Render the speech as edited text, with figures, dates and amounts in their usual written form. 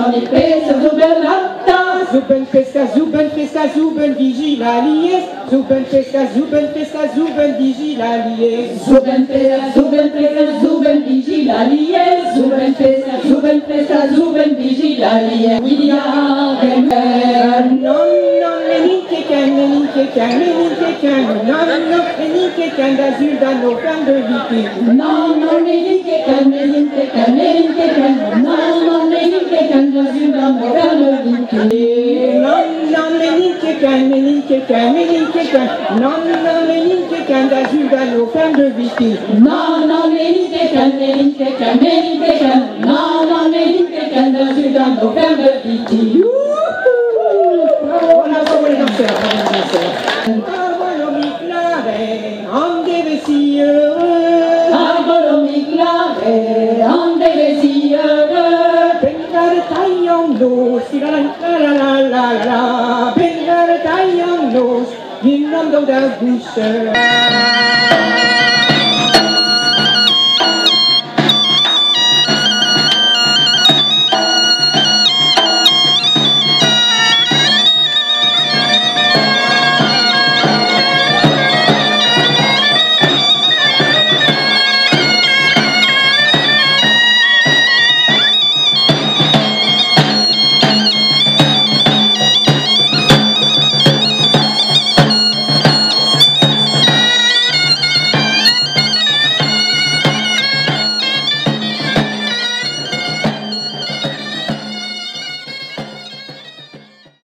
nicht besser, Superlatta. Zubenfester, Zubenfester, Zubenvigilalies. Zubenfester, Zubenfester, Zubenvigilalies. Zubenfester, Zubenfester, Zubenvigilalies. Zubenfester, Zubenfester, Zubenvigilalies. Milliarden. Non, non, Meninkekan, Meninkekan, Meninkekan. Non, non, Meninkekan d'azur dans nos fermes de viking. Non, non, Meninkekan, Meninkekan, Meninkekan. Non, non, Meninkekan d'azur dans nos fermes de viking. Non, non, Meninkekan, Meninkekan, Meninkekan. Non, non, Meninkekan d'azur dans nos fermes de viking. Non, non, Meninkekan, Meninkekan, Meninkekan. Non, non, Meninkekan d'azur dans nos fermes de viking. Voilà, bravo les danseurs, bravo les danseurs. Arbolomiclare, on devait si heureux. Arbolomiclare, on devait si heureux. Bengar taillons-nous, si la la la la la la. Bengar taillons-nous, il n'en donne pas bouche.